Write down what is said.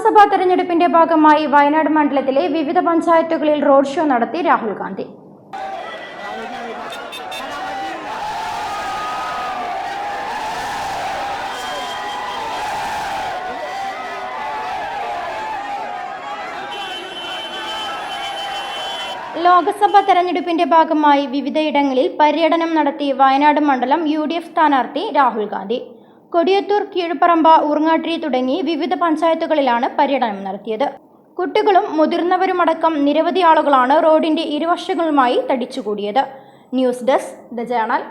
ലോക്സഭാ തെരഞ്ഞെടുപ്പിന്റെ ഭാഗമായി വയനാട് മണ്ഡലത്തിലെ വിവിധ പഞ്ചായത്തുകളിൽ റോഡ് ഷോ നടത്തി രാഹുൽ ഗാന്ധി. ലോക്സഭാ തെരഞ്ഞെടുപ്പിന്റെ ഭാഗമായി വിവിധയിടങ്ങളിൽ പര്യടനം നടത്തി വയനാട് മണ്ഡലം UDF സ്ഥാനാർത്ഥി രാഹുൽ ഗാന്ധി. കൊടിയത്തൂർ, കീഴുപറമ്പ, ഊർങ്ങാട്ടിരി തുടങ്ങി വിവിധ പഞ്ചായത്തുകളിലാണ് പര്യടനം നടത്തിയത്. കുട്ടികളും മുതിർന്നവരുമടക്കം നിരവധി ആളുകളാണ് റോഡിന്റെ ഇരുവശങ്ങളുമായി തടിച്ചുകൂടിയത്. News desk, The journal.